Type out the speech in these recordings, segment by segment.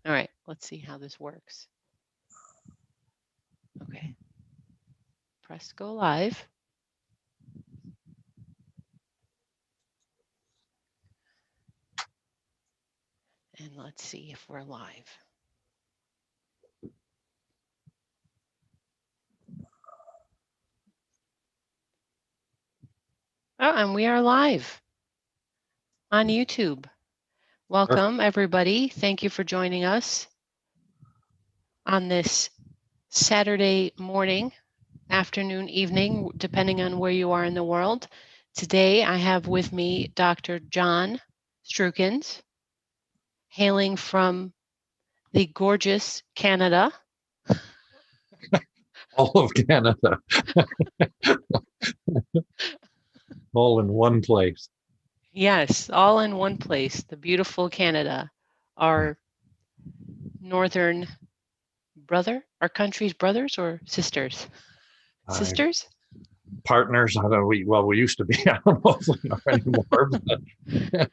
All right, let's see how this works. Okay, press go live. And let's see if we're live. Oh, and we are live on YouTube. Welcome, everybody. Thank you for joining us on this Saturday morning, afternoon, evening, depending on where you are in the world. Today, I have with me Dr. John Streukens, hailing from the gorgeous Canada. All of Canada. All in one place. Yes, all in one place, the beautiful Canada, our northern brother, our country's brothers or sisters? Sisters? Partners. I don't know. We used to be. I don't know if we are anymore, but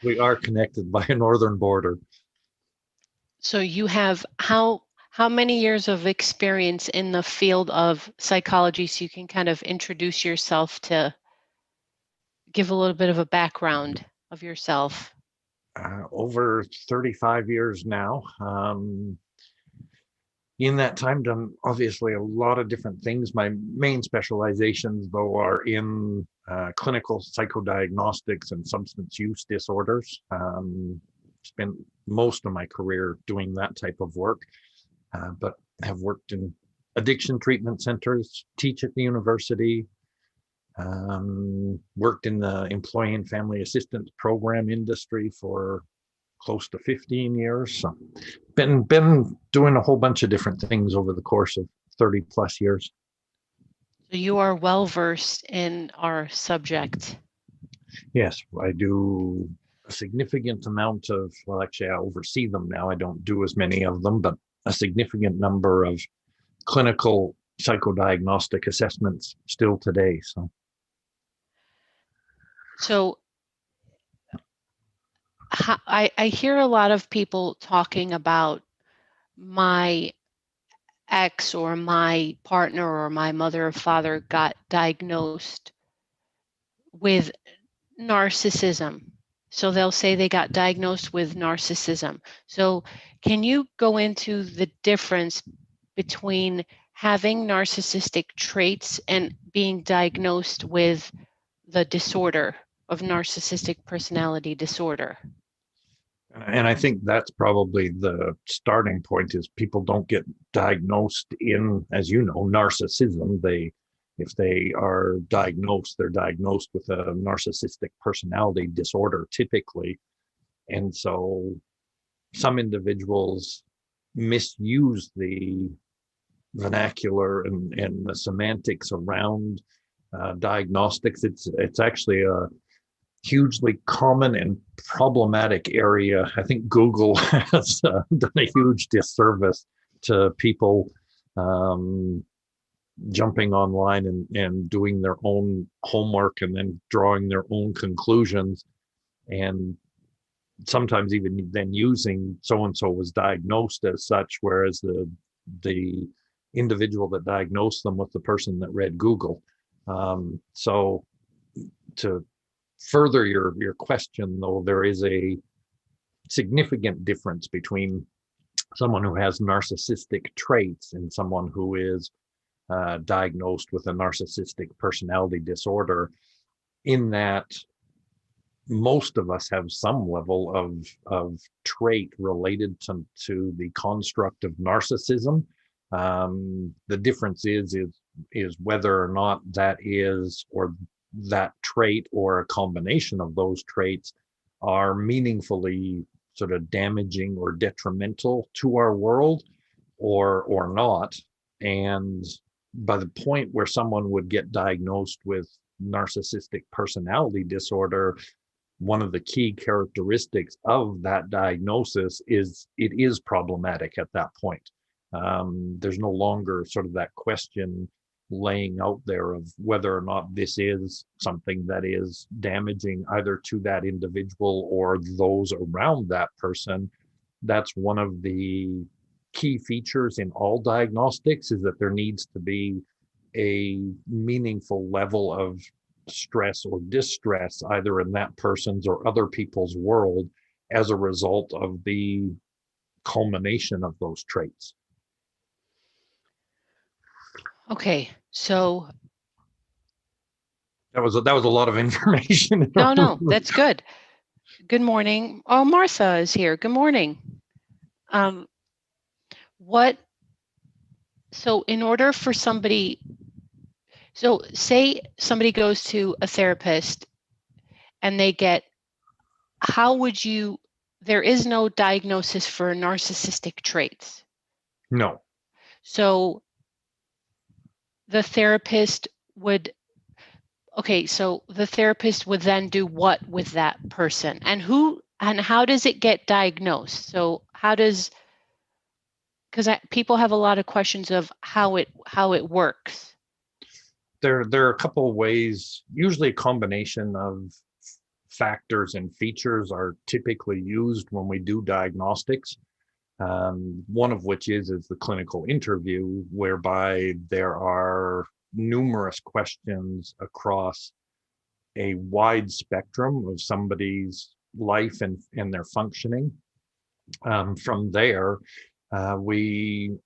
we are connected by a northern border. So you have how many years of experience in the field of psychology, so you can kind of introduce yourself to give a little bit of a background of yourself? Over 35 years now. In that time, done obviously a lot of different things. My main specializations, though, are in clinical psychodiagnostics and substance use disorders. Spent most of my career doing that type of work, but have worked in addiction treatment centers, teach at the university, worked in the employee and family assistance program industry for close to 15 years. So been doing a whole bunch of different things over the course of 30 plus years. So you are well versed in our subject. Yes, I do a significant amount of, well, actually I oversee them now. I don't do as many of them, but a significant number of clinical psychodiagnostic assessments still today. So I hear a lot of people talking about my ex or my partner or my mother or father got diagnosed with narcissism. So they'll say they got diagnosed with narcissism. So can you go into the difference between having narcissistic traits and being diagnosed with the disorder of narcissistic personality disorder? And I think that's probably the starting point is people don't get diagnosed in, as you know, narcissism. If they are diagnosed, they're diagnosed with a narcissistic personality disorder typically. And so some individuals misuse the vernacular and the semantics around diagnostics. It's actually a hugely common and problematic area. I think Google has done a huge disservice to people jumping online and doing their own homework and then drawing their own conclusions, and sometimes even then using so and so was diagnosed as such, whereas the individual that diagnosed them was the person that read Google. So to further your question, though, there is a significant difference between someone who has narcissistic traits and someone who is diagnosed with a narcissistic personality disorder, in that most of us have some level of trait related to the construct of narcissism. The difference is whether or not that is, or that trait or a combination of those traits are meaningfully sort of damaging or detrimental to our world or not. And by the point where someone would get diagnosed with narcissistic personality disorder, one of the key characteristics of that diagnosis is it is problematic at that point. There's no longer sort of that question laying out there of whether or not this is something that is damaging either to that individual or those around that person. That's one of the key features in all diagnostics, is that there needs to be a meaningful level of stress or distress, either in that person's or other people's world, as a result of the culmination of those traits. Okay, so That was a lot of information. no, that's good. Good morning. Oh, Martha is here. Good morning. What, so in order for somebody, so say somebody goes to a therapist and they get, how would you, there is no diagnosis for narcissistic traits. No. So the therapist would, okay, so the therapist would then do what with that person, and who, and how does it get diagnosed? So how does, because people have a lot of questions of how it works. There are a couple of ways. Usually a combination of factors and features are typically used when we do diagnostics. One of which is the clinical interview, whereby there are numerous questions across a wide spectrum of somebody's life and their functioning. From there, we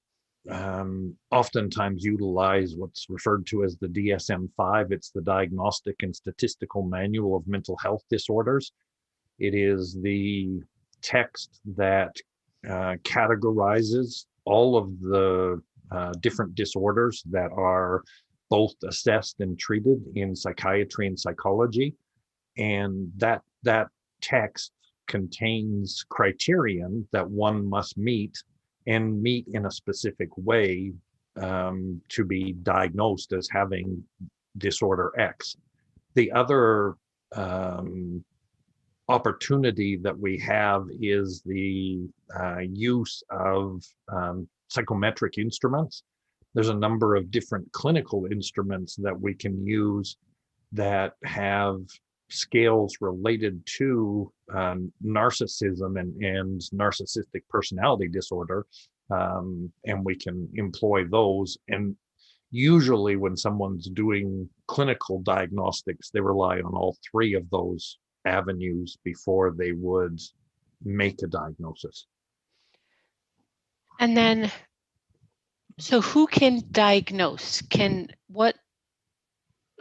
oftentimes utilize what's referred to as the DSM-5. It's the Diagnostic and Statistical Manual of Mental Health Disorders. It is the text that categorizes all of the different disorders that are both assessed and treated in psychiatry and psychology. And that text contains criterion that one must meet, and meet in a specific way, to be diagnosed as having disorder X. The other opportunity that we have is the use of psychometric instruments. There's a number of different clinical instruments that we can use that have scales related to narcissism and narcissistic personality disorder, and we can employ those. And usually when someone's doing clinical diagnostics, they rely on all three of those avenues before they would make a diagnosis. And then, so who can diagnose?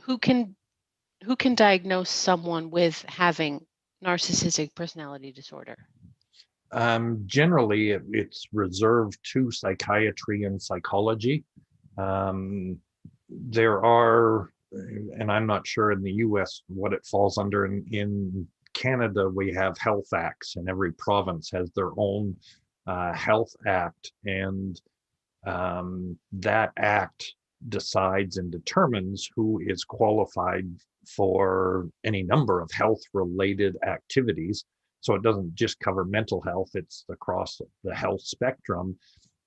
Who can diagnose someone with having narcissistic personality disorder? Generally, it's reserved to psychiatry and psychology. There are, and I'm not sure in the US what it falls under. In Canada, we have health acts, and every province has their own health act, and that act decides and determines who is qualified for any number of health-related activities. So it doesn't just cover mental health, it's across the health spectrum.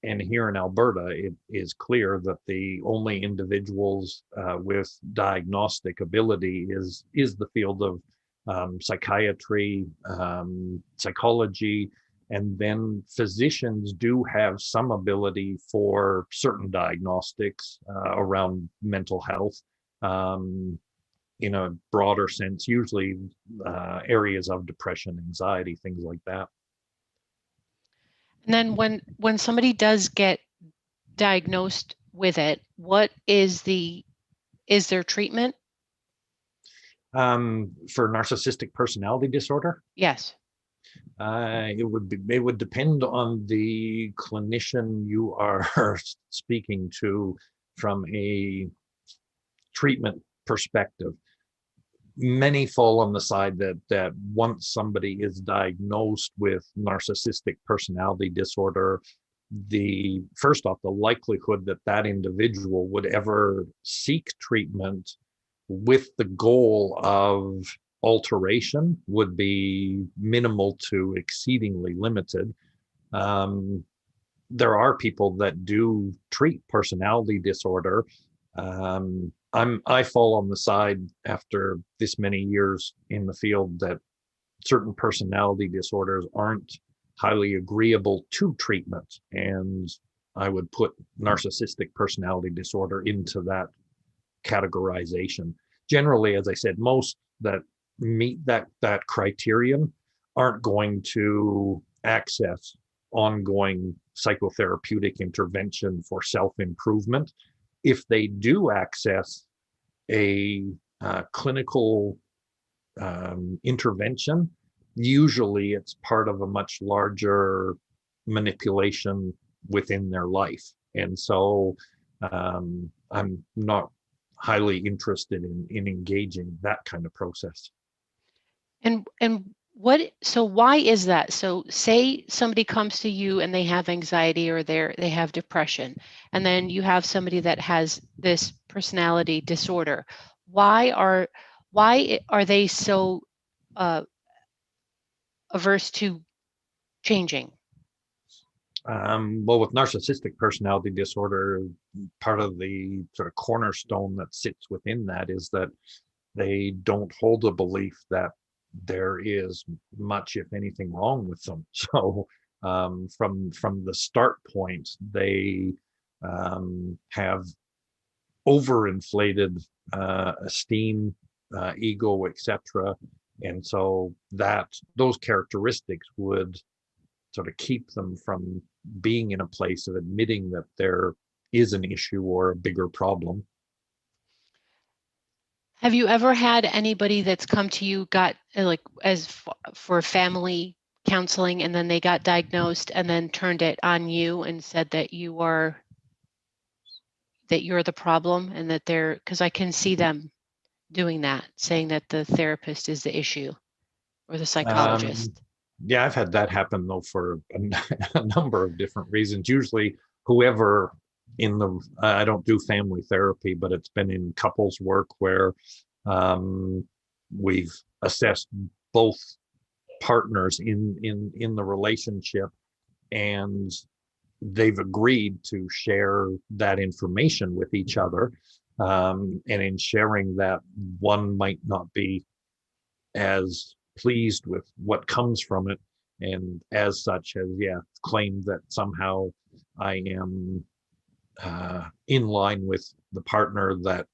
And here in Alberta, it is clear that the only individuals with diagnostic ability is the field of psychiatry, psychology, and then physicians do have some ability for certain diagnostics around mental health, in a broader sense, usually areas of depression, anxiety, things like that. And then when somebody does get diagnosed with it, what is there treatment? For narcissistic personality disorder? Yes. It would depend on the clinician you are speaking to from a treatment perspective. Many fall on the side that once somebody is diagnosed with narcissistic personality disorder, the likelihood that that individual would ever seek treatment with the goal of alteration would be minimal to exceedingly limited. There are people that do treat personality disorder. I fall on the side, after this many years in the field, that certain personality disorders aren't highly agreeable to treatment. And I would put narcissistic personality disorder into that categorization. Generally, as I said, most that meet that criterion aren't going to access ongoing psychotherapeutic intervention for self-improvement. If they do access a clinical intervention, usually it's part of a much larger manipulation within their life. And so I'm not highly interested in engaging that kind of process. And so why is that? So say somebody comes to you and they have anxiety or they have depression, and then you have somebody that has this personality disorder. Why are they so averse to changing? Well, with narcissistic personality disorder, part of the sort of cornerstone that sits within that is that they don't hold a belief that there is much, if anything, wrong with them. So from the start point, they have overinflated esteem, ego, etc. And so that those characteristics would sort of keep them from being in a place of admitting that there is an issue or a bigger problem. Have you ever had anybody that's come to you, got like for family counseling, and then they got diagnosed and then turned it on you and said that you're the problem, and that because I can see them doing that, saying that the therapist is the issue or the Um, psychologist? yeah, I've had that happen though for a number of different reasons. Usually, whoever in the I don't do family therapy, but it's been in couples work where um, we've assessed both partners in the relationship, and they've agreed to share that information with each other. And in sharing that, one might not be as pleased with what comes from it, and as such has claimed that somehow I am in line with the partner that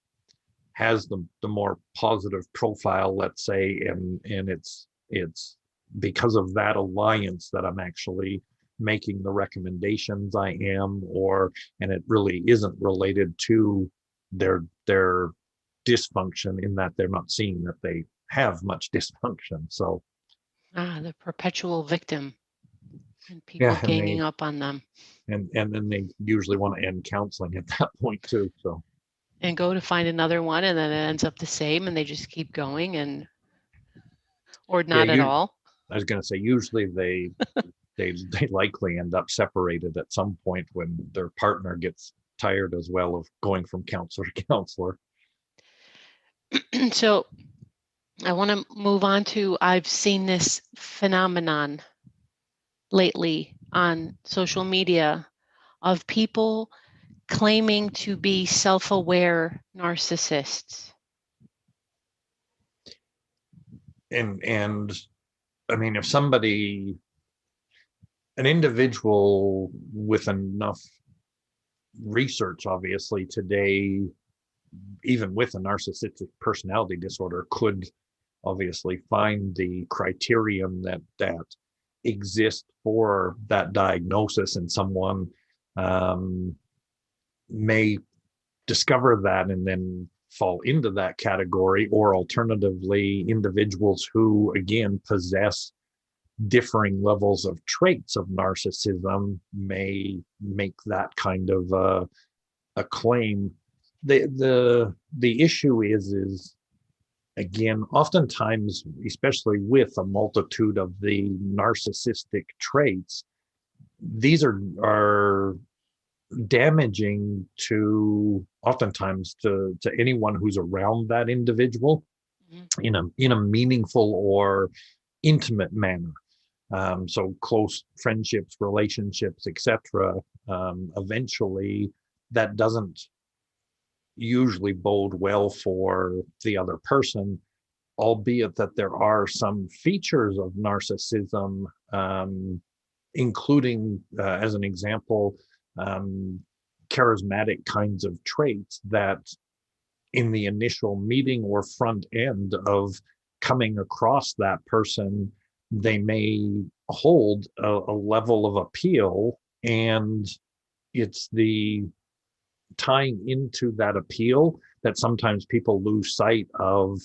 has the more positive profile, let's say, and it's because of that alliance that I'm actually making the recommendations I am, or and it really isn't related to their dysfunction, in that they're not seeing that they have much dysfunction. So The perpetual victim and people yeah, and ganging up on them then they usually want to end counseling at that point too. So and go to find another one, and then it ends up the same, and they just keep going, or yeah, not at all. I was going to say usually they likely end up separated at some point when their partner gets tired as well of going from counselor to counselor. So I want to move on to, I've seen this phenomenon lately on social media of people claiming to be self-aware narcissists. And I mean, if an individual with enough research, obviously today, even with a narcissistic personality disorder, could obviously find the criterion that exists for that diagnosis, and someone may discover that and then fall into that category, or alternatively, individuals who again possess differing levels of traits of narcissism may make that kind of a claim. The issue is again, oftentimes, especially with a multitude of the narcissistic traits, these are damaging to oftentimes to anyone who's around that individual in a meaningful or intimate manner. So close friendships, relationships, etc. Eventually, that doesn't usually bode well for the other person, albeit that there are some features of narcissism including, as an example, charismatic kinds of traits that in the initial meeting or front end of coming across that person, they may hold a level of appeal, and it's the tying into that appeal that sometimes people lose sight of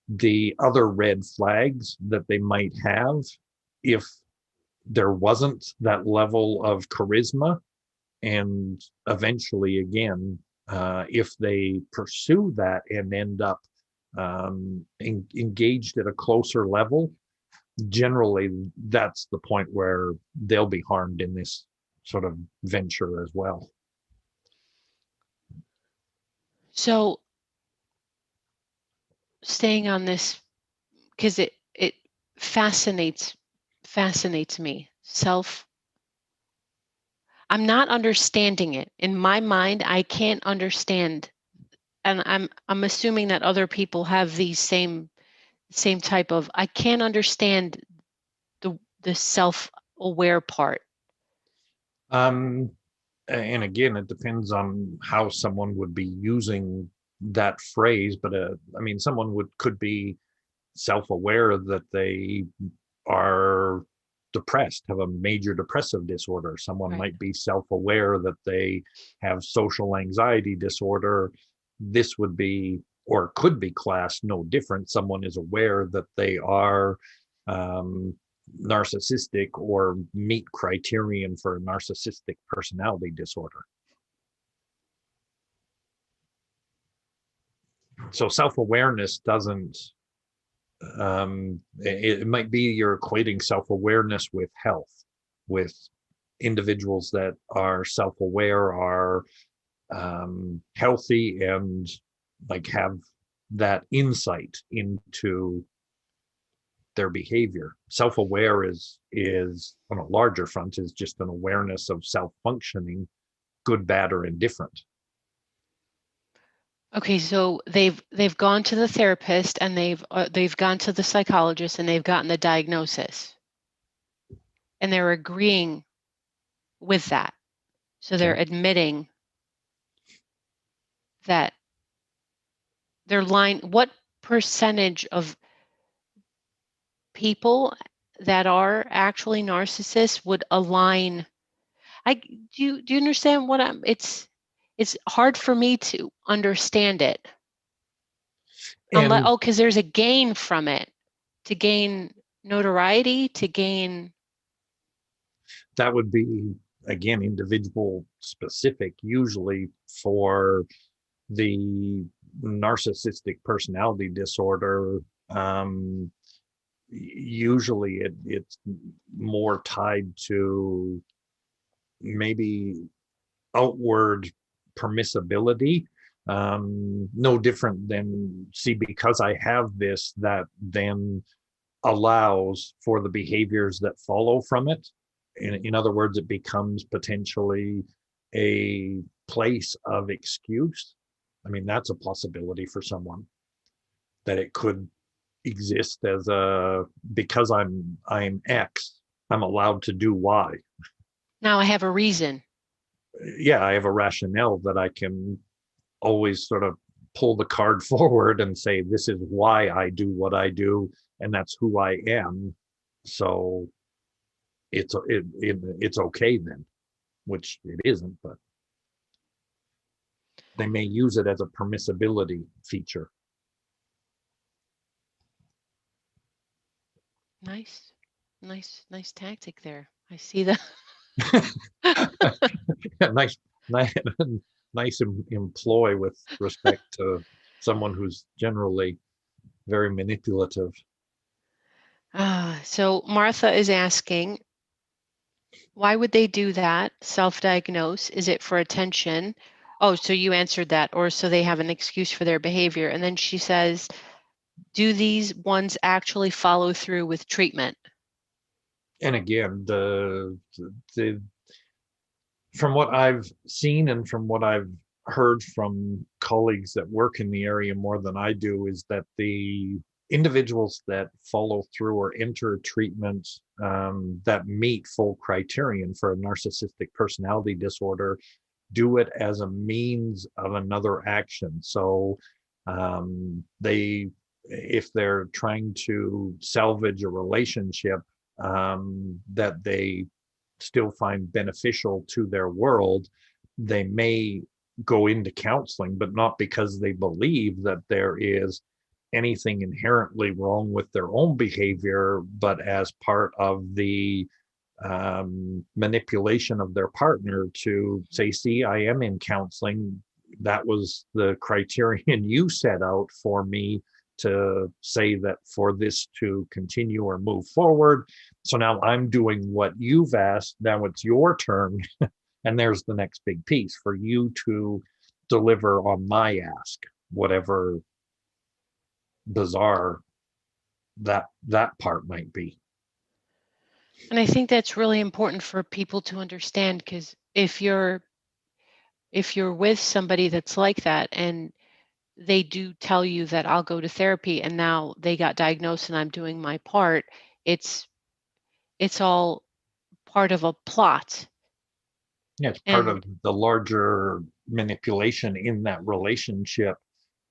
the other red flags that they might have if there wasn't that level of charisma. And eventually, again, if they pursue that and end up engaged at a closer level, generally that's the point where they'll be harmed in this sort of venture as well. So staying on this, because it fascinates me. I'm not understanding it. In my mind, I can't understand, and I'm assuming that other people have these same type of, I can't understand the self-aware part. And again, it depends on how someone would be using that phrase, but I mean, someone could be self-aware that they are depressed, have a major depressive disorder. Someone Right. might be self-aware that they have social anxiety disorder. This would be, or could be, classed no different. Someone is aware that they are narcissistic or meet criterion for a narcissistic personality disorder. So self-awareness doesn't, it might be you're equating self-awareness with health, with individuals that are self-aware are healthy and like have that insight into their behavior. Self-aware is on a larger front is just an awareness of self-functioning, good, bad, or indifferent. Okay, so they've gone to the therapist and they've gone to the psychologist and they've gotten the diagnosis, and they're agreeing with that. So they're Okay. admitting that what percentage of people that are actually narcissists would align? Do you understand what it's hard for me to understand it. And Because there's a gain from it, to gain notoriety, to gain. that would be, again, individual specific, usually for the narcissistic personality disorder. Usually it's more tied to maybe outward permissibility. No different than, see, because I have this, that then allows for the behaviors that follow from it. In other words, it becomes potentially a place of excuse. I mean, that's a possibility for someone, that it could exist as a, because I'm X, I'm allowed to do Y. Now I have a reason. Yeah, I have a rationale that I can always sort of pull the card forward and say, this is why I do what I do, and that's who I am. So it's okay then, which it isn't, but they may use it as a permissibility feature. Nice, nice tactic there. I see that. nice, nice, nice employ with respect to someone who's generally very manipulative. So Martha is asking, why would they do that? Self-diagnose? Is it for attention? Oh, so you answered that, or so they have an excuse for their behavior. And then she says, do these ones actually follow through with treatment? And again, the from what I've seen and from what I've heard from colleagues that work in the area more than I do, is that the individuals that follow through or enter treatment that meet full criterion for a narcissistic personality disorder do it as a means of another action. So if they're trying to salvage a relationship that they still find beneficial to their world, they may go into counseling, but not because they believe that there is anything inherently wrong with their own behavior, but as part of the manipulation of their partner to say, see, I am in counseling. That was the criterion you set out for me to say that for this to continue or move forward. So now I'm doing what you've asked. Now it's your turn. And there's the next big piece for you to deliver on my ask, whatever bizarre that part might be. And I think that's really important for people to understand, because if you're with somebody that's like that and they do tell you that I'll go to therapy and now they got diagnosed and I'm doing my part, it's all part of a plot. Yeah, it's part And of the larger manipulation in that relationship.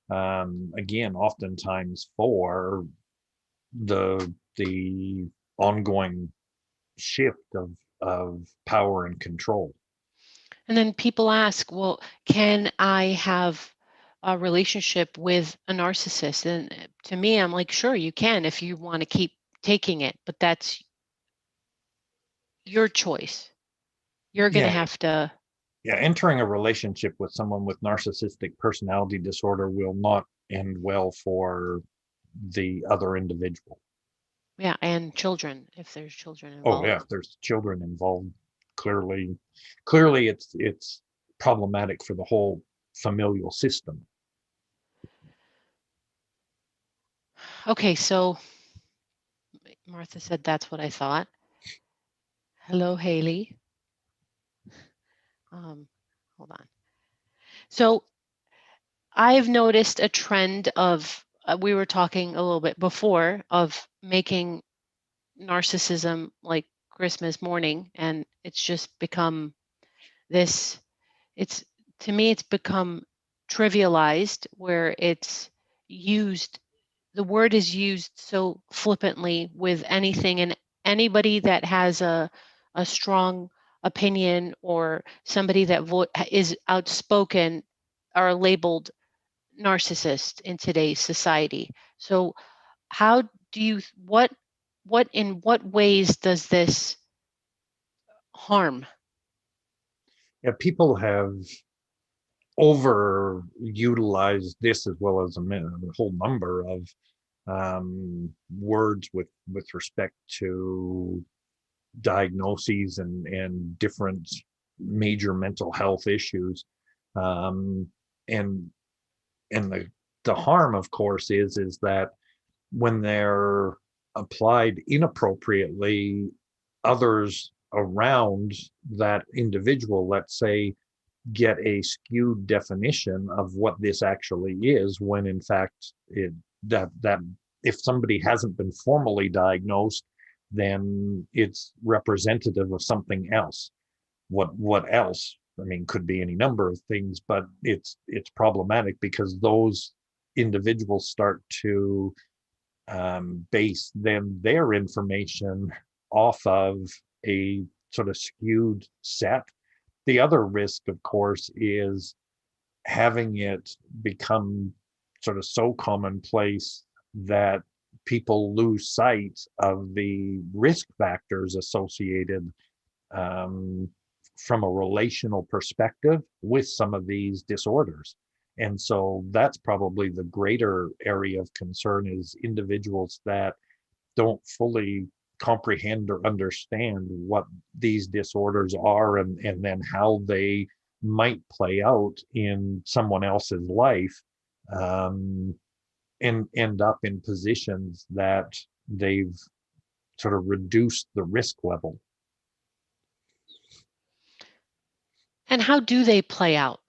Again, oftentimes for the ongoing shift of power and control. and then people ask, well, can I have a relationship with a narcissist? And to me, I'm like, sure, you can if you want to keep taking it, but that's your choice. You're going to Yeah, have to. yeah. Entering a relationship with someone with narcissistic personality disorder will not end well for the other individual. Yeah, and children, if there's children Oh involved. yeah, if there's children involved, clearly it's problematic for the whole familial system. Okay, so Martha said that's what I thought. Hello, Haley. Um, Hold on. So I've noticed a trend of, we were talking a little bit before, of making narcissism like Christmas morning, and it's just become this, it's, to me, it's become trivialized, where it's used, the word is used so flippantly with anything, and anybody that has a strong opinion or somebody that is outspoken are labeled narcissist in today's society. So how do you, in what ways does this harm? Yeah, people have overutilized this as well as a whole number of words with respect to diagnoses and different major mental health issues, um, and the harm, of course, is that when they're applied inappropriately, others around that individual, let's say, get a skewed definition of what this actually is, when in fact that if somebody hasn't been formally diagnosed, then it's representative of something else. What else? I mean, could be any number of things, but it's problematic because those individuals start to base then their information off of a sort of skewed set. The other risk, of course, is having it become sort of so commonplace that people lose sight of the risk factors associated um, from a relational perspective with some of these disorders. And so that's probably the greater area of concern, is individuals that don't fully comprehend or understand what these disorders are, and then how they might play out in someone else's life, and end up in positions that they've sort of reduced the risk level. And how do they play out?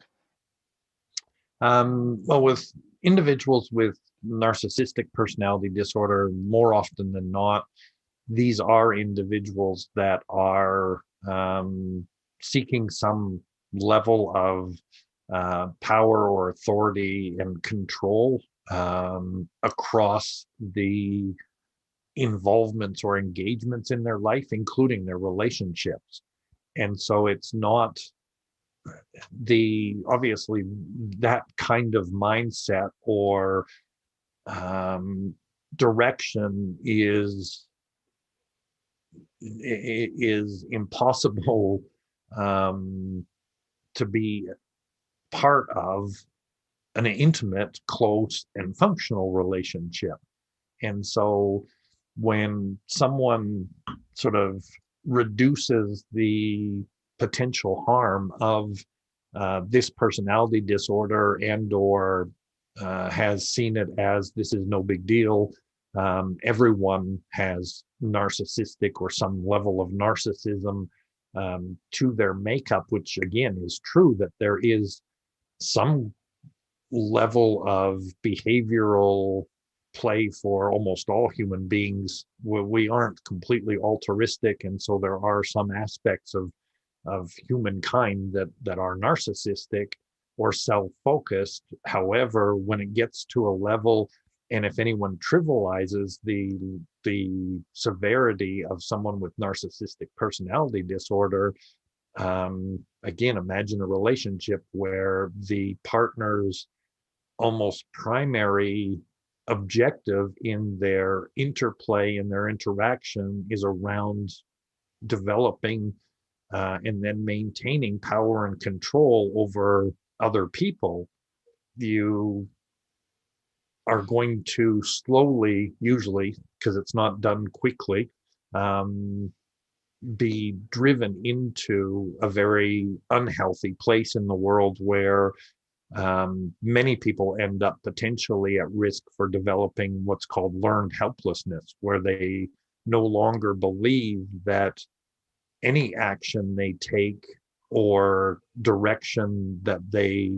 Well, with individuals with narcissistic personality disorder, more often than not, these are individuals that are seeking some level of power or authority and control across the involvements or engagements in their life, including their relationships. And so it's not obviously that kind of mindset or direction is impossible to be part of an intimate, close, and functional relationship. And so when someone sort of reduces the potential harm of this personality disorder and or has seen it as this is no big deal, everyone has narcissistic or some level of narcissism to their makeup, which again is true that there is some level of behavioral play for almost all human beings. We aren't completely altruistic, and so there are some aspects of humankind that are narcissistic or self-focused. However, when it gets to a level, and if anyone trivializes the severity of someone with narcissistic personality disorder, again, imagine a relationship where the partner's almost primary objective in their interplay and their interaction is around developing and then maintaining power and control over other people. You are going to slowly, usually, because it's not done quickly, be driven into a very unhealthy place in the world where many people end up potentially at risk for developing what's called learned helplessness, where they no longer believe that any action they take or direction that they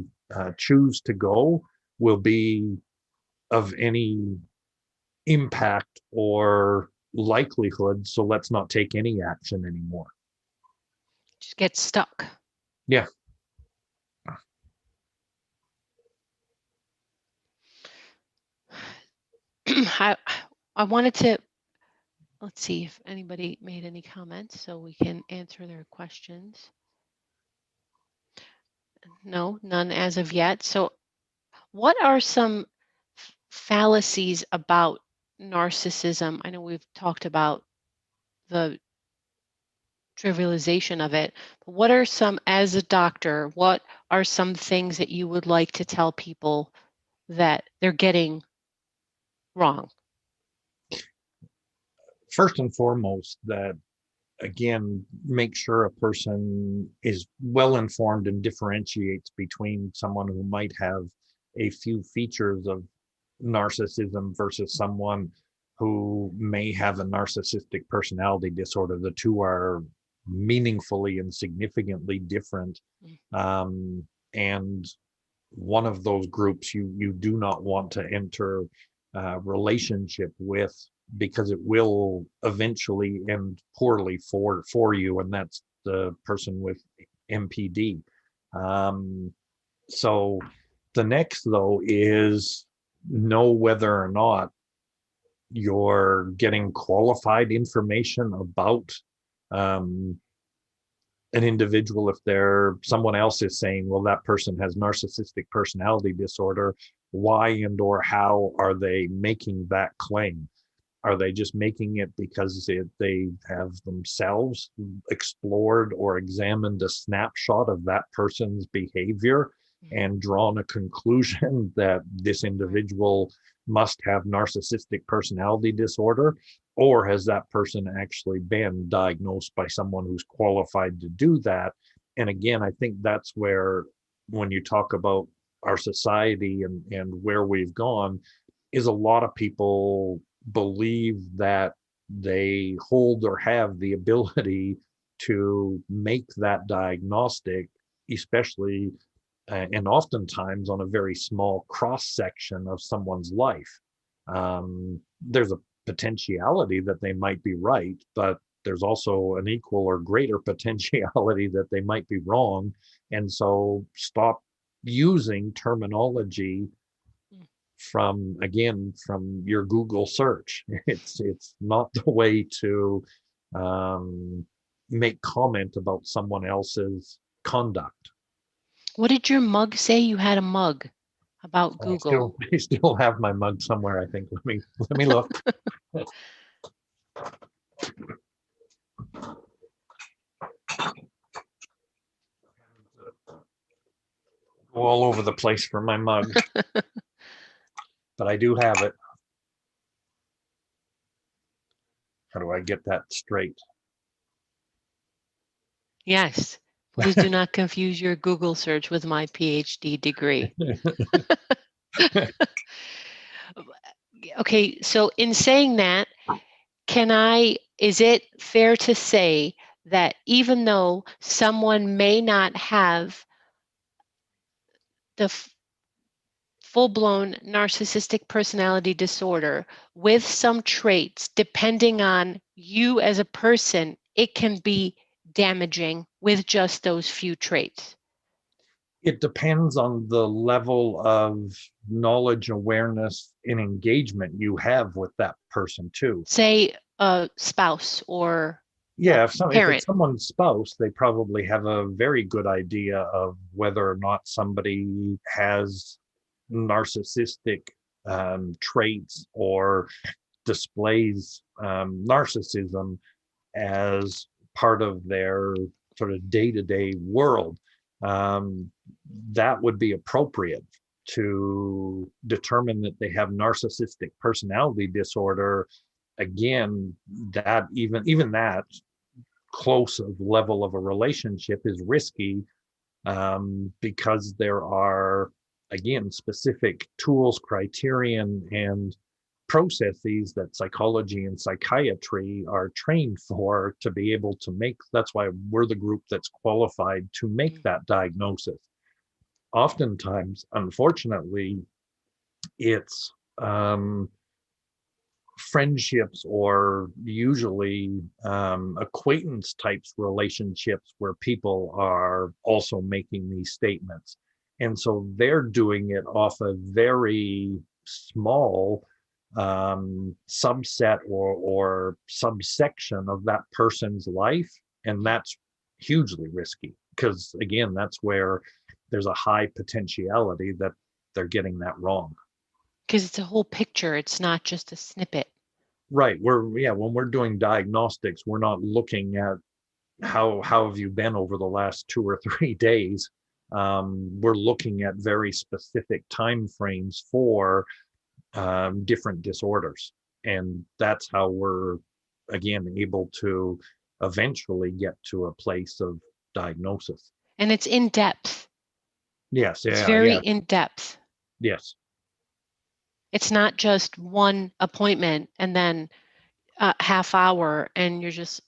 choose to go will be of any impact or likelihood, so let's not take any action anymore. Just get stuck. Yeah. I wanted to, let's see if anybody made any comments so we can answer their questions. No, none as of yet. So what are some fallacies about narcissism? I know we've talked about the trivialization of it, but what are some, as a doctor, what are some things that you would like to tell people that they're getting wrong? First and foremost, that again, make sure a person is well informed and differentiates between someone who might have a few features of narcissism versus someone who may have a narcissistic personality disorder. The two are meaningfully and significantly different. And one of those groups you do not want to enter a relationship with, because it will eventually end poorly for you, and that's the person with MPD. So the next, though, is know whether or not you're getting qualified information about an individual. If someone else is saying, well, that person has narcissistic personality disorder, why and or how are they making that claim? Are they just making it because they have themselves explored or examined a snapshot of that person's behavior and drawn a conclusion that this individual must have narcissistic personality disorder? Or has that person actually been diagnosed by someone who's qualified to do that? And again, I think that's where, when you talk about our society and where we've gone, is a lot of people believe that they hold or have the ability to make that diagnostic, especially and oftentimes on a very small cross section of someone's life. There's a potentiality that they might be right, but there's also an equal or greater potentiality that they might be wrong. And so stop using terminology from your Google search. It's not the way to make comment about someone else's conduct. What did your mug say? You had a mug about Google. I still have my mug somewhere, I think. Let me look. Go all over the place for my mug. But I do have it. How do I get that straight? Yes. Please do not confuse your Google search with my PhD degree. Okay, so in saying that, is it fair to say that even though someone may not have the full-blown narcissistic personality disorder with some traits, depending on you as a person, it can be damaging with just those few traits? It depends on the level of knowledge, awareness, and engagement you have with that person too. Say a spouse or Yeah, a if parent. it's someone's spouse, they probably have a very good idea of whether or not somebody has narcissistic traits or displays narcissism as part of their sort of day-to-day world. That would be appropriate to determine that they have narcissistic personality disorder. Again, that even that close of level of a relationship is risky, because there are, again, specific tools, criterion, and processes that psychology and psychiatry are trained for to be able to make. That's why we're the group that's qualified to make that diagnosis. Oftentimes, unfortunately, it's friendships or usually acquaintance types relationships where people are also making these statements. And so they're doing it off a very small subset or subsection of that person's life. And that's hugely risky because, again, that's where there's a high potentiality that they're getting that wrong. Because it's a whole picture. It's not just a snippet. Right. When we're doing diagnostics, we're not looking at how have you been over the last 2 or 3 days. We're looking at very specific time frames for different disorders. And that's how we're, again, able to eventually get to a place of diagnosis. And it's in depth. Yes. It's Yeah. very Yeah. in depth. Yes. It's not just one appointment and then a half hour and you're just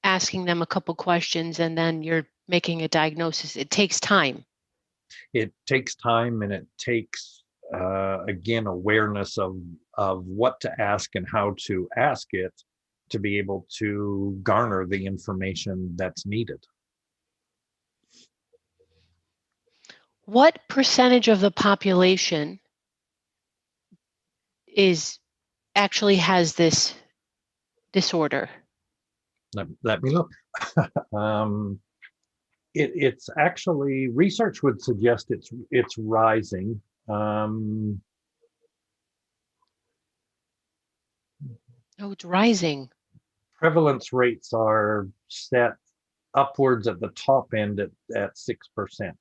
asking them a couple questions and then you're making a diagnosis. It takes time. It takes time, and it takes again, awareness of what to ask and how to ask it to be able to garner the information that's needed. What percentage of the population actually has this disorder? Let me look. It's actually, research would suggest it's rising. Oh, it's rising. Prevalence rates are set upwards at the top end at 6%.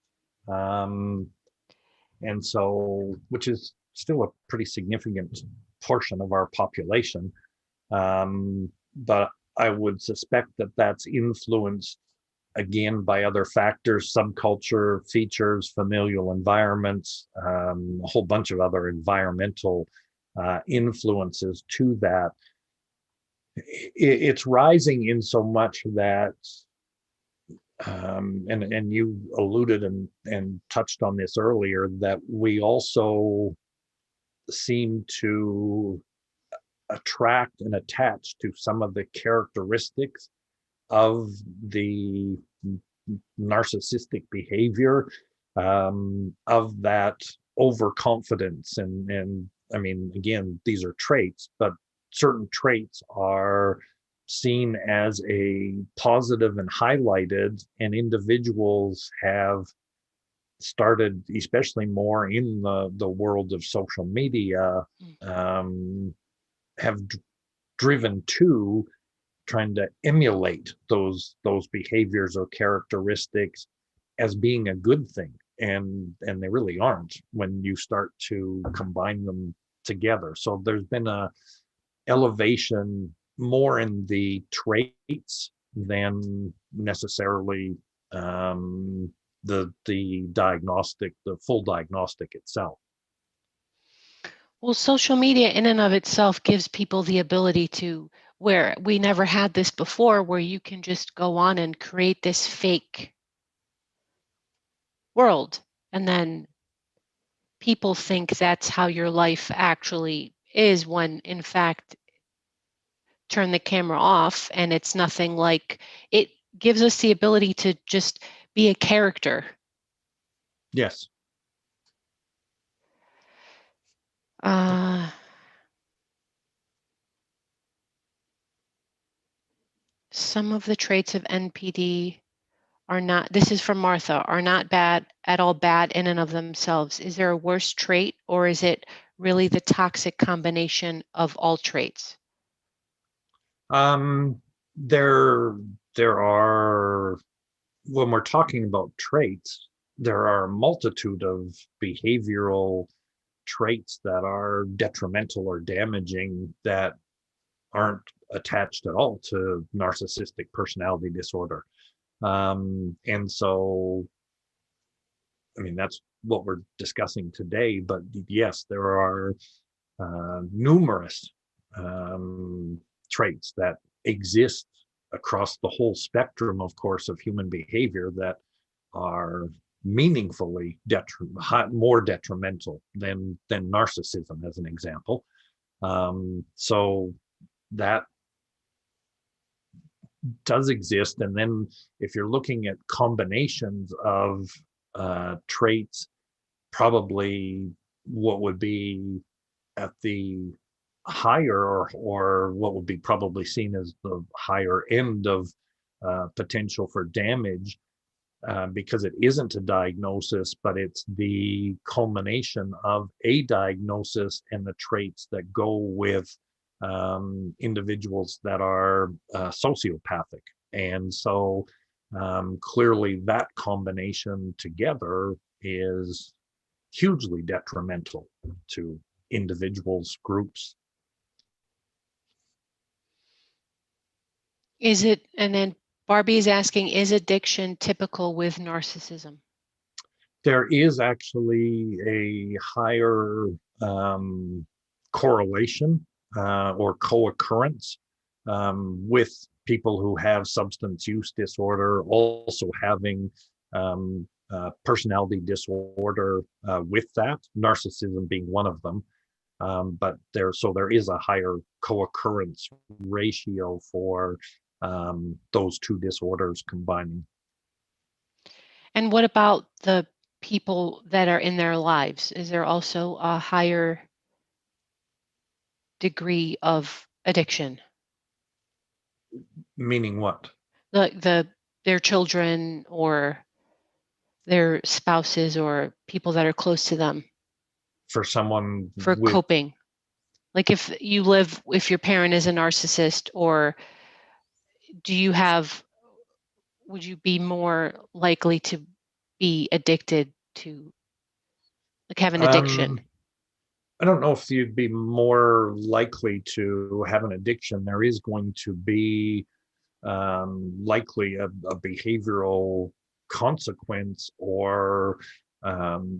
And so, which is still a pretty significant portion of our population. But I would suspect that that's influenced, again, by other factors, subculture features, familial environments, a whole bunch of other environmental influences to that. It's rising in so much that, and you alluded and touched on this earlier, that we also seem to attract and attach to some of the characteristics of the narcissistic behavior, of that overconfidence. And I mean, again, these are traits, but certain traits are seen as a positive and highlighted, and individuals have started, especially more in the world of social media, have driven to trying to emulate those behaviors or characteristics as being a good thing, and they really aren't when you start to combine them together. So there's been a elevation more in the traits than necessarily the diagnostic, the full diagnostic itself. Well, social media in and of itself gives people the ability to, where we never had this before, where you can just go on and create this fake world, and then people think that's how your life actually is, when in fact, turn the camera off and it's nothing like. It gives us the ability to just be a character. Yes. Some of the traits of NPD are not, this is from Martha, are not bad at all, bad in and of themselves. Is there a worse trait, or is it really the toxic combination of all traits? There are, when we're talking about traits, there are a multitude of behavioral traits that are detrimental or damaging that aren't attached at all to narcissistic personality disorder. And so, I mean, that's what we're discussing today. But yes, there are numerous traits that exist across the whole spectrum, of course, of human behavior that are meaningfully more detrimental than narcissism, as an example. So that does exist. And then if you're looking at combinations of traits, probably what would be at the higher, or what would be probably seen as the higher end of potential for damage, because it isn't a diagnosis, but it's the culmination of a diagnosis and the traits that go with individuals that are sociopathic. And so clearly that combination together is hugely detrimental to individuals, groups. Is it, and then Barbie is asking, is addiction typical with narcissism? There is actually a higher correlation or co-occurrence with people who have substance use disorder also having personality disorder with that, narcissism being one of them. But there is a higher co-occurrence ratio for those two disorders combining. And what about the people that are in their lives? Is there also a higher degree of addiction? Meaning what? Their children or their spouses or people that are close to them. For someone for coping. Like if your parent is a narcissist, or would you be more likely to be addicted to, like, have an addiction? I don't know if you'd be more likely to have an addiction. There is going to be likely a behavioral consequence or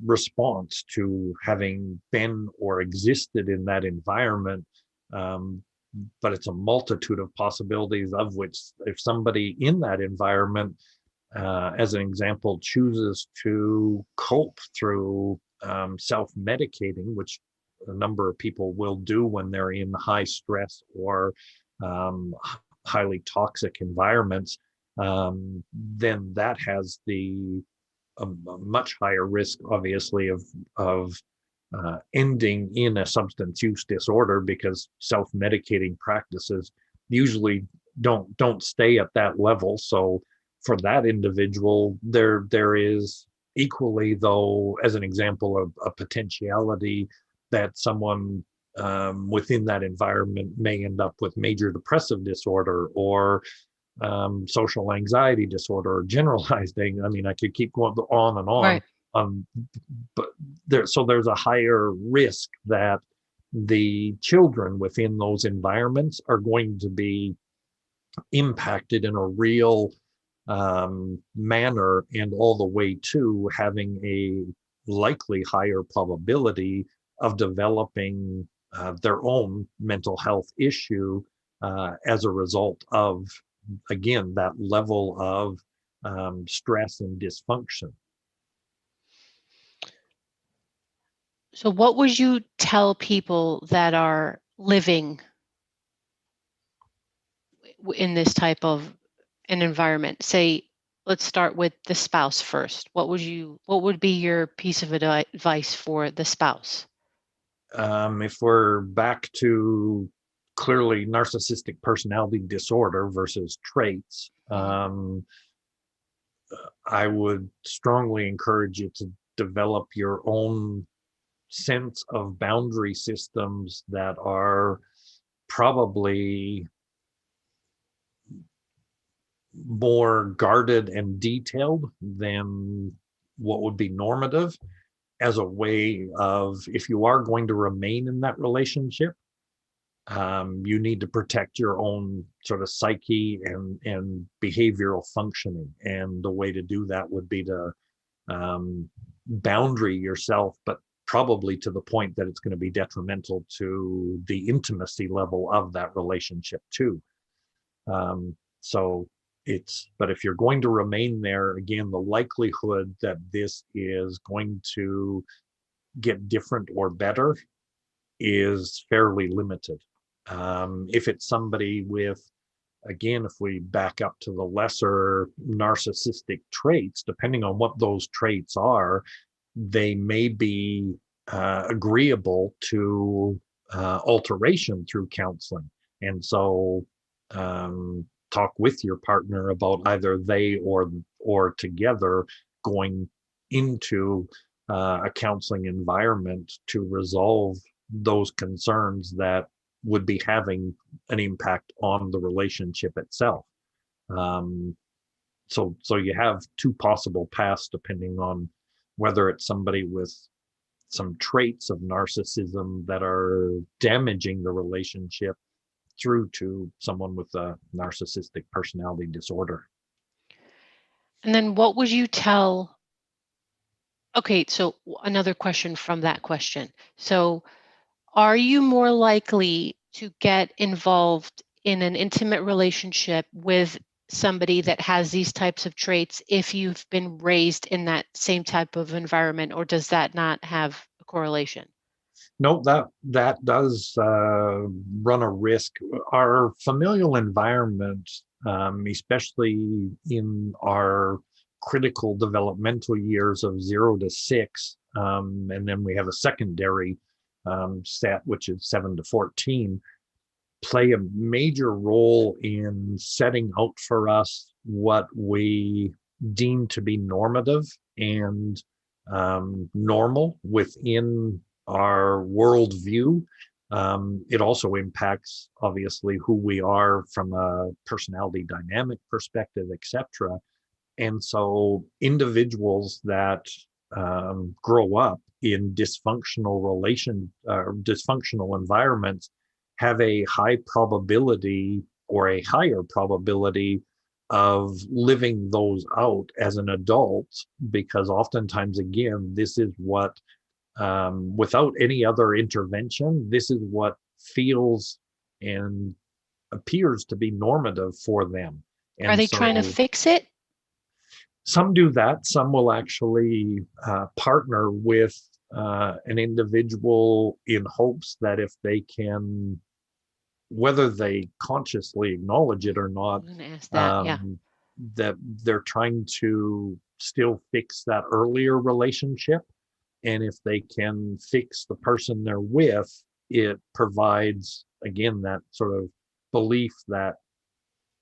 response to having been or existed in that environment. But it's a multitude of possibilities, of which if somebody in that environment, as an example, chooses to cope through self-medicating, which a number of people will do when they're in high stress or highly toxic environments, then that has a much higher risk, obviously, of ending in a substance use disorder, because self-medicating practices usually don't stay at that level. So for that individual, there is equally, though, as an example, of a potentiality that someone within that environment may end up with major depressive disorder or social anxiety disorder or generalized anxiety. I mean, I could keep going on and on. Right. But there's a higher risk that the children within those environments are going to be impacted in a real manner, and all the way to having a likely higher probability of developing their own mental health issue as a result of, again, that level of stress and dysfunction. So, what would you tell people that are living in this type of an environment? Say, let's start with the spouse first. What would be your piece of advice for the spouse? If we're back to clearly narcissistic personality disorder versus traits, I would strongly encourage you to develop your own sense of boundary systems that are probably more guarded and detailed than what would be normative, as a way of, if you are going to remain in that relationship, you need to protect your own sort of psyche and behavioral functioning. And the way to do that would be to boundary yourself, but probably to the point that it's going to be detrimental to the intimacy level of that relationship too. But if you're going to remain there, again, the likelihood that this is going to get different or better is fairly limited. If it's somebody with, again, if we back up to the lesser narcissistic traits, depending on what those traits are, they may be agreeable to alteration through counseling. And so talk with your partner about either they or together going into a counseling environment to resolve those concerns that would be having an impact on the relationship itself. So you have two possible paths depending on whether it's somebody with some traits of narcissism that are damaging the relationship, through to someone with a narcissistic personality disorder. And then what would you tell? Okay, so another question from that question. So, are you more likely to get involved in an intimate relationship with somebody that has these types of traits if you've been raised in that same type of environment, or does that not have a correlation? No, that does run a risk. Our familial environment, especially in our critical developmental years of 0 to 6, and then we have a secondary set, which is 7 to 14, play a major role in setting out for us what we deem to be normative and normal within our worldview. It also impacts, obviously, who we are from a personality dynamic perspective, etc. And so individuals that grow up in dysfunctional environments have a high probability, or a higher probability, of living those out as an adult, because oftentimes, again, this is what, without any other intervention, this is what feels and appears to be normative for them. Are And they trying to so fix it? some do that. Some will actually partner with an individual in hopes that if they can, whether they consciously acknowledge it or not, I'm going to ask that. Yeah. um, that they're trying to still fix that earlier relationship. And if they can fix the person they're with, it provides, again, that sort of belief that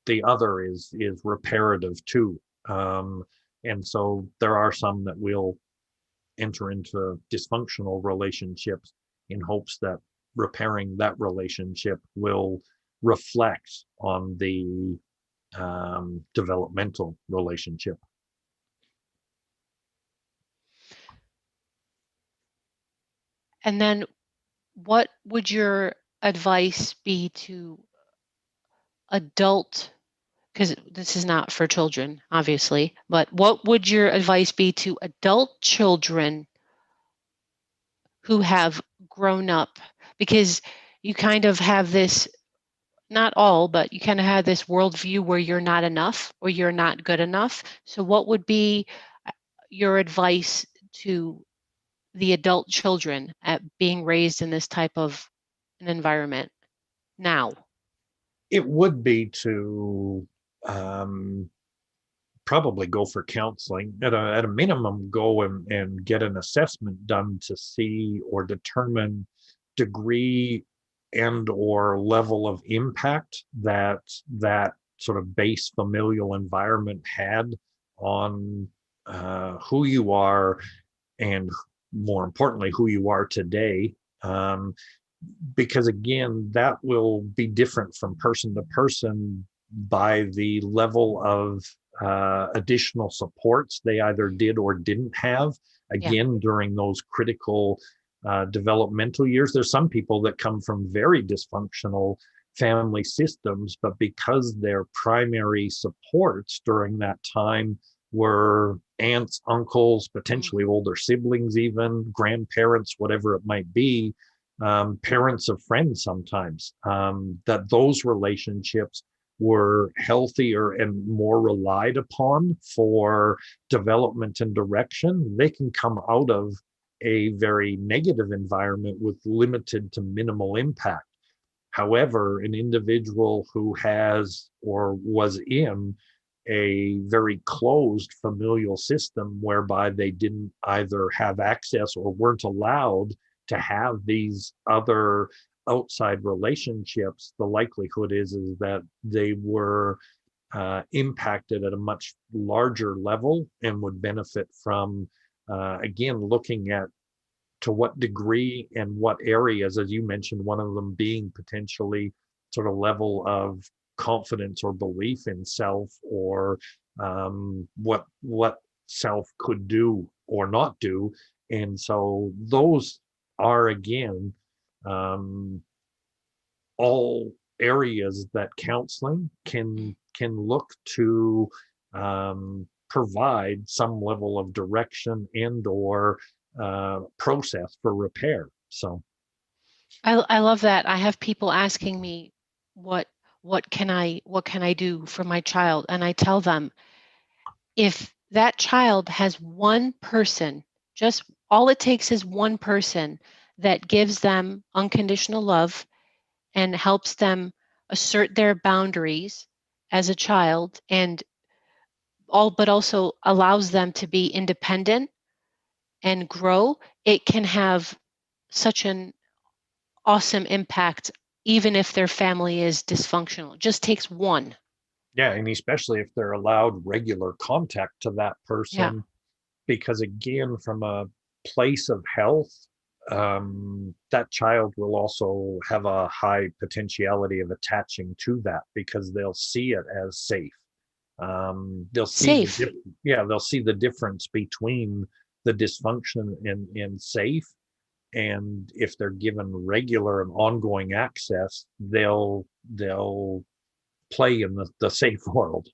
the other is reparative too. And so there are some that will enter into dysfunctional relationships in hopes that repairing that relationship will reflect on the developmental relationship. And then what would your advice be to adult, because this is not for children, obviously, but what would your advice be to adult children who have grown up? Because you kind of have this, not all, but you kind of have this worldview where you're not enough or you're not good enough. So what would be your advice to the adult children at being raised in this type of an environment now? It would be to probably go for counseling at a minimum, go and get an assessment done to see or determine degree and or level of impact that that sort of base familial environment had on who you are, and more importantly who you are today. Because again, that will be different from person to person by the level of additional supports they either did or didn't have, Yeah. again, during those critical developmental years. There's some people that come from very dysfunctional family systems, but because their primary supports during that time were aunts, uncles, potentially older siblings, even grandparents, whatever it might be, parents of friends sometimes, that those relationships were healthier and more relied upon for development and direction, they can come out of a very negative environment with limited to minimal impact. However, an individual who has or was in a very closed familial system whereby they didn't either have access or weren't allowed to have these other outside relationships, the likelihood is that they were impacted at a much larger level and would benefit from, again, looking at to what degree and what areas, as you mentioned, one of them being potentially sort of level of confidence or belief in self, or what self could do or not do. And so those are, again, um, all areas that counseling can look to provide some level of direction and or process for repair. So I love that. I have people asking me what what can I do for my child? And I tell them if that child has one person, just all it takes is one person that gives them unconditional love and helps them assert their boundaries as a child and all but also allows them to be independent and grow, it can have such an awesome impact even if their family is dysfunctional. It just takes one. yeah, and especially if they're allowed regular contact to that Yeah. person, because again, from a place of health, that child will also have a high potentiality of attaching to that because they'll see it as safe. They'll see Safe. yeah, they'll see the difference between the dysfunction and safe. And if they're given regular and ongoing access, they'll play in the safe world.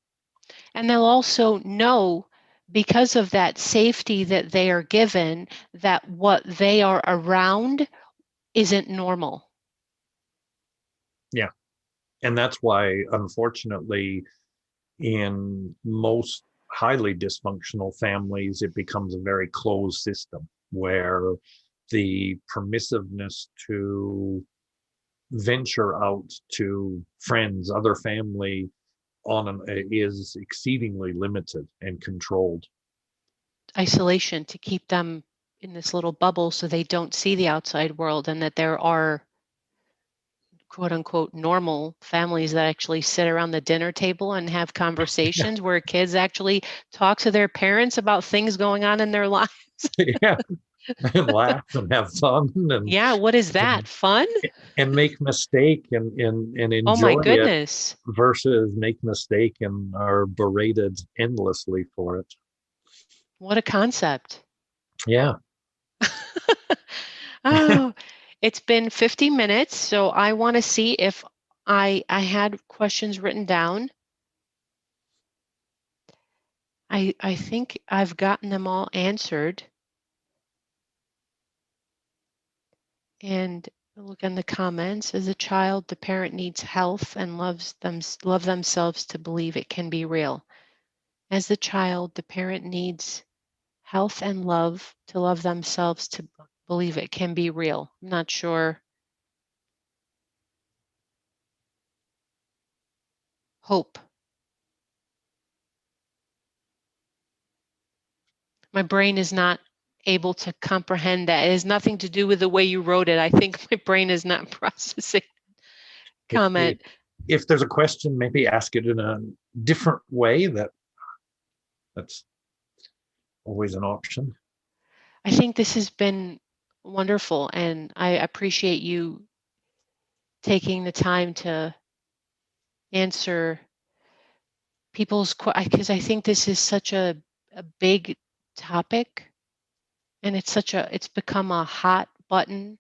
And they'll also know because of that safety that they are given that what they are around isn't normal. Yeah. And that's why, unfortunately, in most highly dysfunctional families, it becomes a very closed system. where the permissiveness to venture out to friends, other family is exceedingly limited and controlled. Isolation to keep them in this little bubble so they don't see the outside world, and that there are quote unquote normal families that actually sit around the dinner table and have conversations where kids actually talk to their parents about things going on in their lives. Yeah, and laugh and have fun and Yeah, what is that? Fun? and make mistake and Oh my enjoy it goodness. versus make mistake and are berated endlessly for it. What a concept. Yeah. Oh, it's been 50 minutes, so I want to see if I had questions written down. I think I've gotten them all answered. And look in the comments. As a child, the parent needs health and love themselves to believe it can be real. As the child, the parent needs health and love to love themselves to believe it can be real. I'm not sure. Hope. My brain is not able to comprehend that. It has nothing to do with the way you wrote it. I think my brain is not processing comment. If there's a question, maybe ask it in a different way. That's always an option. I think this has been wonderful, and I appreciate you taking the time to answer people's questions, because I think this is such a big topic, and it's become a hot button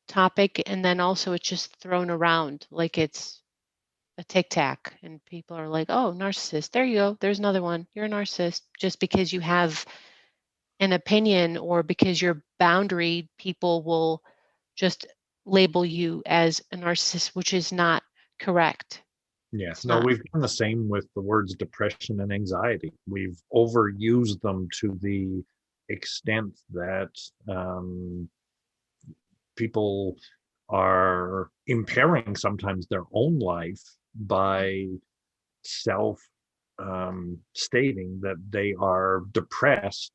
topic, and then also it's just thrown around like it's a tic tac, and people are like, oh, narcissist, there you go, there's another one, you're a narcissist, just because you have an opinion or because you're boundary, people will just label you as a narcissist, which is not correct. Yeah, It's no, not. we've done the same with the words depression and anxiety. We've overused them to the extent that people are impairing sometimes their own life by self stating that they are depressed,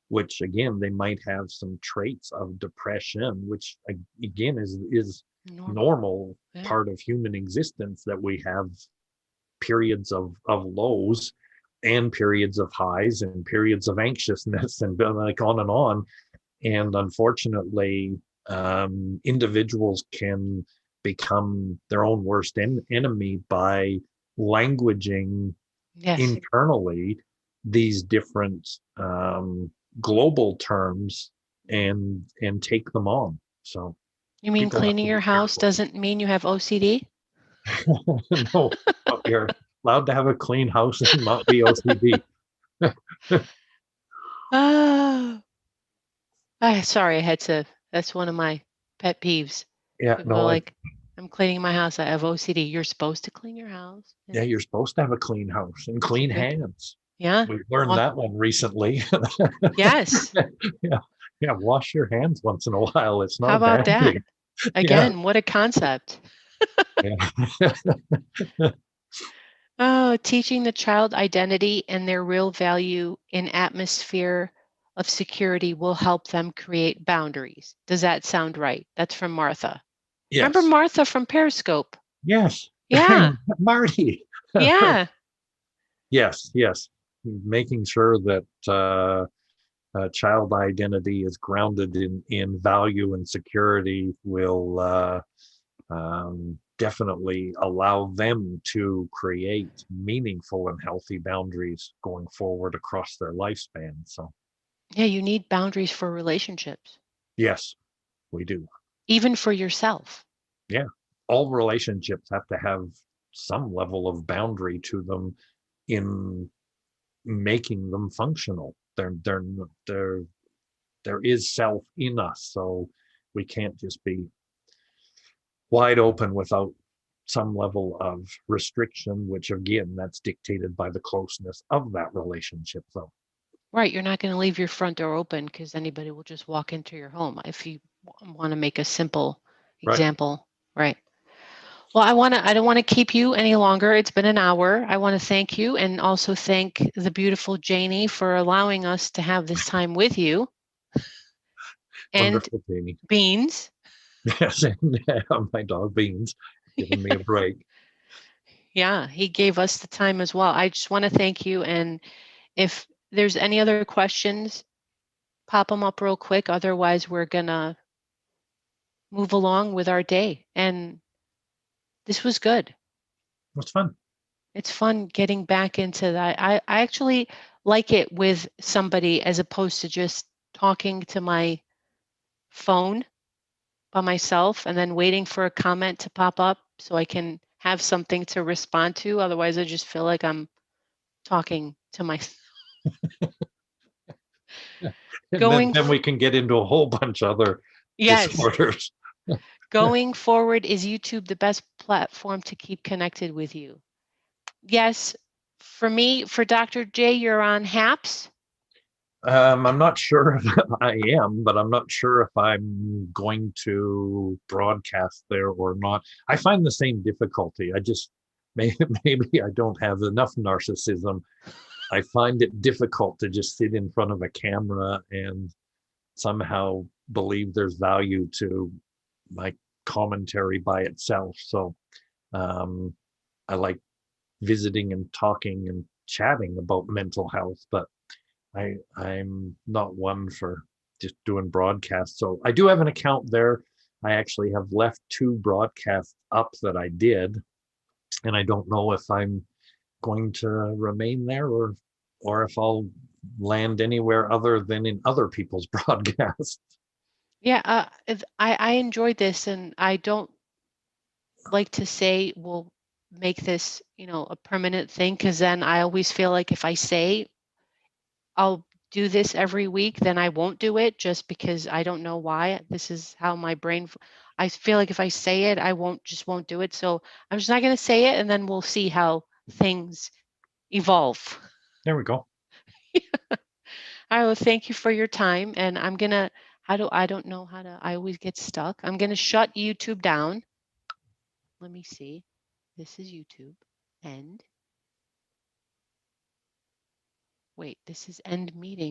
which again they might have some traits of depression, which again is normal Yeah. part of human existence, that we have periods of lows and periods of highs and periods of anxiousness and like on and on. And unfortunately, individuals can become their own worst enemy by languaging Yes. internally these different global terms and take them on. So You mean people have cleaning to your be house careful. doesn't mean you have OCD? No, you're allowed to have a clean house and not be OCD. Oh, sorry, I had to. That's one of my pet peeves. Yeah, People are no, like, I'm cleaning my house. I have OCD. You're supposed to clean your house. yeah, you're supposed to have a clean house and clean Okay. hands. Yeah. We've learned that one recently. Yes. Yeah, yeah, wash your hands once in a while. It's not How a about bad that? thing. Yeah, Again, what a concept. yeah. Oh, teaching the child identity and their real value in atmosphere of security will help them create boundaries. Does that sound right? That's from Martha. Remember Yes, Martha from Periscope? yes. Yeah. Marty. Yeah. Yes, yes. Making sure that child identity is grounded in value and security will definitely allow them to create meaningful and healthy boundaries going forward across their lifespan. So, Yeah, you need boundaries for relationships, yes, we do. even for yourself. Yeah. All relationships have to have some level of boundary to them in making them functional. They're there is self in us, so we can't just be wide open without some level of restriction, which again, that's dictated by the closeness of that relationship, though. Right. You're not going to leave your front door open because anybody will just walk into your home. If you want to make a simple Right. example. Right. Well, I don't want to keep you any longer. It's been an hour. I want to thank you and also thank the beautiful Janie for allowing us to have this time with you. And Wonderful, Jamie. Beans. Yes, and my dog Beans giving me a break. Yeah, he gave us the time as well. I just want to thank you. And if there's any other questions, pop them up real quick. Otherwise, we're going to move along with our day. And this was good. It was fun. It's fun getting back into that. I actually like it with somebody as opposed to just talking to my phone by myself and then waiting for a comment to pop up so I can have something to respond to. Otherwise, I just feel like I'm talking to myself. And Going, then we can get into a whole bunch of other yes, disorders. going forward, is YouTube the best platform to keep connected with you? Yes, for me, for Dr. J, you're on HAPS. I'm not sure if I am, but I'm not sure if I'm going to broadcast there or not. I find the same difficulty. I just maybe I don't have enough narcissism. I find it difficult to just sit in front of a camera and somehow believe there's value to my commentary by itself. So I like visiting and talking and chatting about mental health, but I'm not one for just doing broadcasts. So I do have an account there. I actually have left 2 broadcasts up that I did, and I don't know if I'm going to remain there or if I'll land anywhere other than in other people's broadcasts. Yeah, I enjoyed this, and I don't like to say we'll make this, a permanent thing, because then I always feel like if I say I'll do this every week, then I won't do it just because I don't know why. This is how my brain, I feel like if I say it, I won't do it. So I'm just not going to say it, and then we'll see how things evolve. There we go. I will thank you for your time, and I'm going to, I don't know how to, I always get stuck. I'm going to shut YouTube down. Let me see. This is YouTube. End. Wait, this is end meeting.